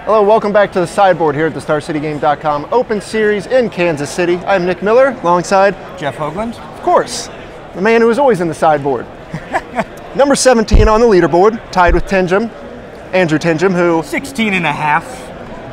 Hello, welcome back to the Sideboard here at the StarCityGame.com Open Series in Kansas City. I'm Nick Miller, alongside Jeff Hoogland. Of course, the man who is always in the Sideboard. Number 17 on the leaderboard, tied with Tenjum, Andrew Tenjum, who... 16 and a half.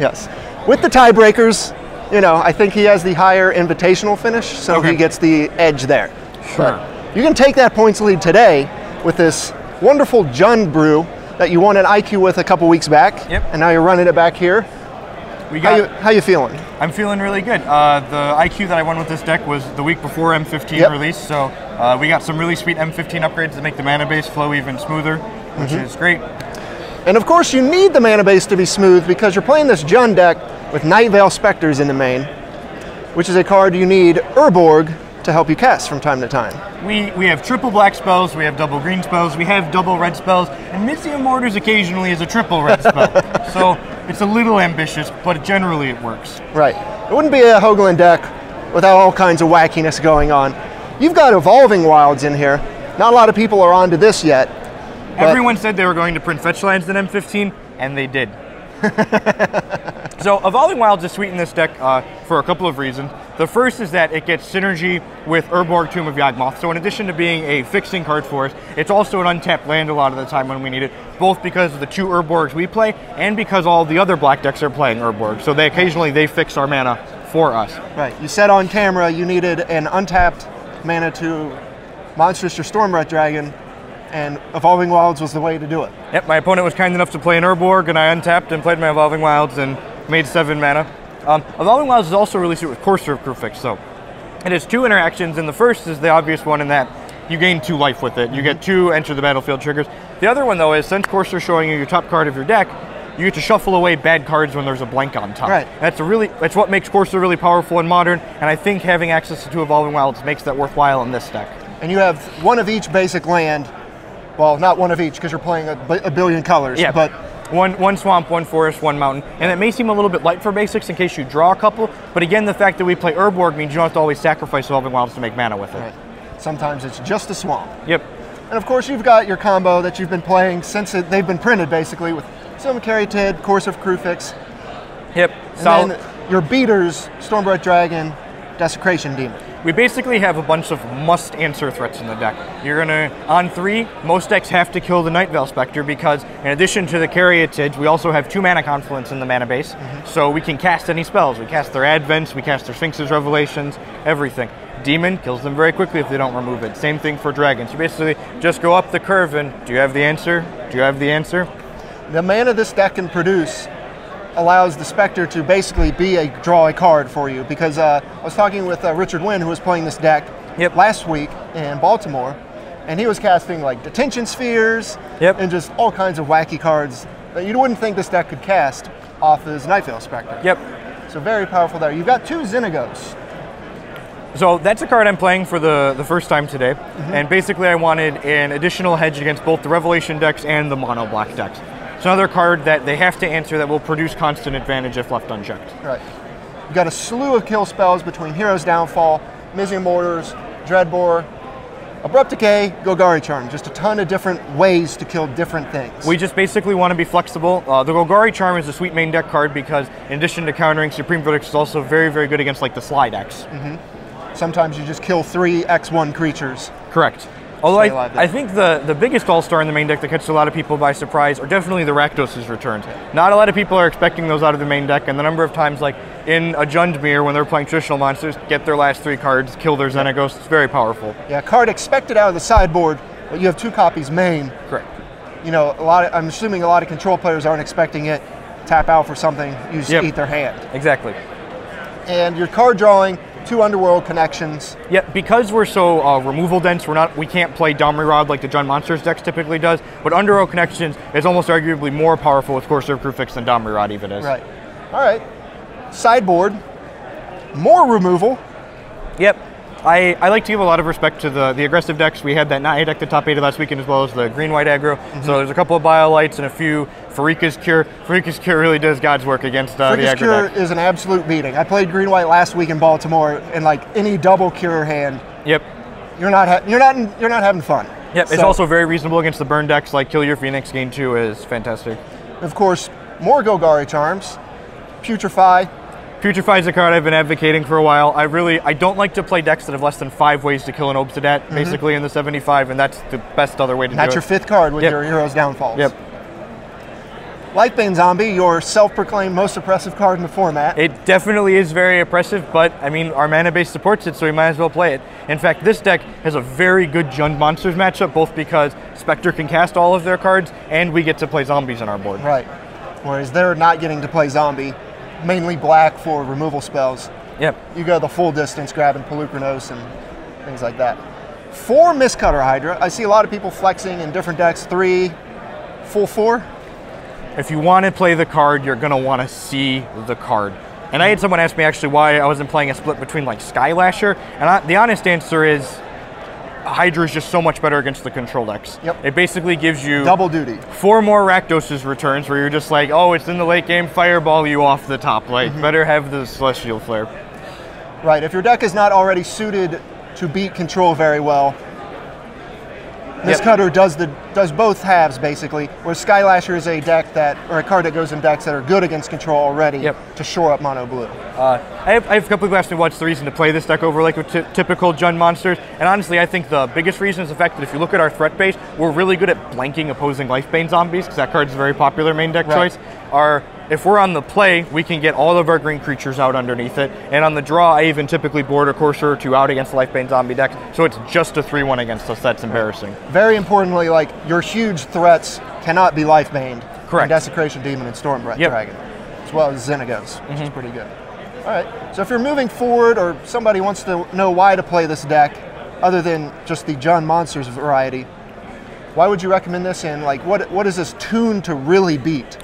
Yes. With the tiebreakers, you know, I think he has the higher invitational finish, so he gets the edge there. Sure. But you can take that points lead today with this wonderful Jund brew that you won an IQ with a couple weeks back, and now you're running it back here. How you feeling? I'm feeling really good. The IQ that I won with this deck was the week before M15 release, so we got some really sweet M15 upgrades to make the mana base flow even smoother, which is great. And of course you need the mana base to be smooth because you're playing this Jund deck with Night Veil Spectres in the main, which is a card you need Urborg to help you cast from time to time. We have triple black spells, we have double green spells, we have double red spells, and Mythium Mortars occasionally is a triple red spell. So it's a little ambitious, but generally it works. Right. It wouldn't be a Hoogland deck without all kinds of wackiness going on. You've got Evolving Wilds in here. Not a lot of people are onto this yet. Everyone said they were going to print fetch lands in M15, and they did. So Evolving Wilds is sweet in this deck for a couple of reasons. The first is that it gets synergy with Urborg Tomb of Yawgmoth. So in addition to being a fixing card for us, it's also an untapped land a lot of the time when we need it, both because of the 2 Urborgs we play and because all the other black decks are playing Urborg. So they fix our mana for us. Right. You said on camera you needed an untapped mana to monstrous your Stormwrath Dragon, and Evolving Wilds was the way to do it. Yep, my opponent was kind enough to play an Urborg, and I untapped and played my Evolving Wilds and made 7 mana. Evolving Wilds is also really sweet with Courser of Krufix, so it has 2 interactions, and the first is the obvious one in that you gain 2 life with it. You get 2 enter the battlefield triggers. The other one, though, is since Courser is showing you your top card of your deck, you get to shuffle away bad cards when there's a blank on top. Right. That's what makes Courser really powerful and modern, and I think having access to 2 Evolving Wilds makes that worthwhile in this deck. And you have 1 of each basic land. Well, not 1 of each because you're playing a billion colors. Yeah, but one swamp, 1 forest, 1 mountain, and it may seem a little bit light for basics in case you draw a couple. But again, the fact that we play Urborg means you don't have to always sacrifice Evolving Wilds to make mana with it. Right. Sometimes it's just a swamp. Yep. And of course, you've got your combo that you've been playing since they've been printed, basically with Silmacaryatid, Courser of Krufix. Yep. And then your beaters, Stormwrath Dragon, Desecration Demon. We basically have a bunch of must-answer threats in the deck. You're gonna, on 3, most decks have to kill the Night Veil Spectre because in addition to the Caryatids, we also have 2 mana confluence in the mana base. So we can cast any spells. We cast their Advents, we cast their Sphinx's Revelations, everything. Demon kills them very quickly if they don't remove it. Same thing for Dragons. You basically just go up the curve and do you have the answer? Do you have the answer? The mana this deck can produce allows the Spectre to basically draw a card for you, because I was talking with Richard Wynn, who was playing this deck last week in Baltimore, and he was casting like Detention Spheres and just all kinds of wacky cards that you wouldn't think this deck could cast off his Night Veil Spectre. So very powerful there. You've got 2 Xenagos. So that's a card I'm playing for the first time today, and basically I wanted an additional hedge against both the Revelation decks and the mono black decks. It's another card that they have to answer that will produce constant advantage if left unchecked. Right. You've got a slew of kill spells between Hero's Downfall, Mythium Mortars, Dreadbore, Abrupt Decay, Golgari Charm. Just a ton of different ways to kill different things. We just basically want to be flexible. The Golgari Charm is a sweet main deck card because in addition to countering Supreme Verdict, it's also very, very good against like the Sly decks. Sometimes you just kill 3 X1 creatures. Correct. Although I think the biggest all-star in the main deck that catches a lot of people by surprise are definitely the Rakdos' returns. Not a lot of people are expecting those out of the main deck, and the number of times, like in a Jundmere when they're playing traditional monsters, get their last 3 cards, kill their Xenagos, it's very powerful. Yeah, card expected out of the sideboard, but you have 2 copies main. Correct. You know, I'm assuming a lot of control players aren't expecting it. Tap out for something, you just eat their hand. Exactly. And your card drawing, 2 Underworld Connections. Yeah, because we're so removal dense, we can't play Domri Rod like the Jund Monsters decks typically does, but Underworld Connections is almost arguably more powerful with Courser of Krufix than Domri Rod even is. Right. All right. Sideboard, more removal. Yep. I like to give a lot of respect to the aggressive decks. We had that Na'e deck that top 8 last weekend, as well as the green-white aggro. So there's a couple of Biolites and a few Pharika's Cure. Pharika's Cure really does God's work against the aggro deck. Pharika's Cure is an absolute beating. I played green-white last week in Baltimore, and like any double Cure hand, you're not having fun. Yep, it's also very reasonable against the burn decks, like Kill Your Phoenix, gain 2 is fantastic. Of course, More Golgari Charms. Putrefy. Putrefy is a card I've been advocating for a while. I don't like to play decks that have less than 5 ways to kill an Obsidian, basically in the 75, and that's the best other way to do it. That's your 5th card with your Hero's Downfalls. Yep. Lifebane Zombie, your self-proclaimed most oppressive card in the format. It definitely is very oppressive, but I mean, our mana base supports it, so we might as well play it. In fact, this deck has a very good Jund Monsters matchup, both because Spectre can cast all of their cards, and we get to play zombies on our board. Right. Whereas they're not getting to play zombie, mainly black for removal spells. Yep. You go the full distance grabbing Pelucranos and things like that. 4 Mistcutter Hydra. I see a lot of people flexing in different decks. 3, full 4. If you want to play the card, you're going to want to see the card. And I had someone ask me actually why I wasn't playing a split between like Skylasher, and the honest answer is Hydra is just so much better against the control decks. Yep. It basically gives you double duty. 4 more Rakdos' returns where you're just like, oh, it's in the late game, fireball you off the top. Like, better have the Celestial Flare. Right, if your deck is not already suited to beat control very well, Mistcutter does both halves basically, where Skylasher is a deck or a card that goes in decks that are good against control already to shore up mono blue. I have a couple of asked me what's the reason to play this deck over like with typical Jund Monsters, and honestly I think the biggest reason is the fact that if you look at our threat base, we're really good at blanking opposing Lifebane Zombies, because that card's a very popular main deck choice. If we're on the play, we can get all of our green creatures out underneath it, and on the draw, I even typically board a Courser or 2 out against the Lifebane Zombie decks, so it's just a 3-1 against us. That's embarrassing. Very importantly, like, your huge threats cannot be Lifebaned. Correct. And Desecration Demon and Stormbreath Dragon, as well as Xenagos, which is pretty good. All right, so if you're moving forward or somebody wants to know why to play this deck, other than just the Jund Monsters variety, why would you recommend this, and like, what is this tuned to really beat?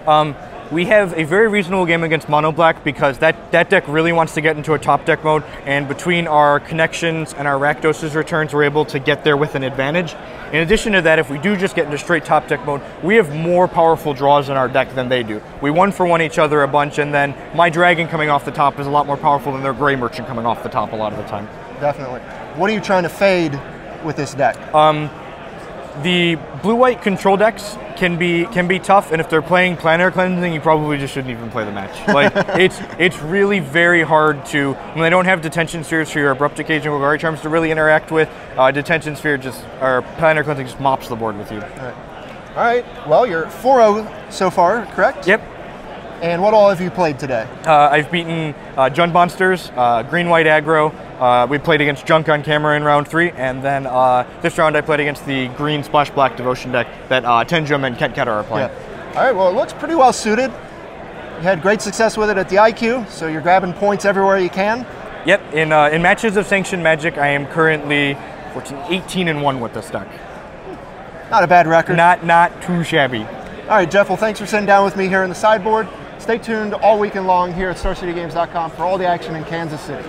We have a very reasonable game against Mono Black because that deck really wants to get into a top deck mode, and between our connections and our Rakdos' returns, we're able to get there with an advantage. In addition to that, if we do just get into straight top deck mode, we have more powerful draws in our deck than they do. We 1-for-1 each other a bunch, and then my Dragon coming off the top is a lot more powerful than their Gray Merchant coming off the top a lot of the time. Definitely. What are you trying to fade with this deck? The blue-white control decks can be tough, and if they're playing Planetary Cleansing, you probably just shouldn't even play the match. Like, it's really very hard to, when they don't have Detention Spheres for your Abrupt Decay and Golgari Charms to really interact with, Detention Sphere or Planetary Cleansing just mops the board with you. All right. Well, you're 4-0 so far, correct? Yep. And what all have you played today? I've beaten Jund Monsters, Green-White Agro. We played against Junk on camera in round 3, and then this round I played against the green Splash Black Devotion deck that Tenjum and Kent Ketter are playing. All right, well, it looks pretty well suited. You had great success with it at the IQ, so you're grabbing points everywhere you can. Yep, in matches of Sanctioned Magic, I am currently 18-1 with this deck. Not a bad record. Not too shabby. All right, Jeff, well, thanks for sitting down with me here in the sideboard. Stay tuned all weekend long here at StarCityGames.com for all the action in Kansas City.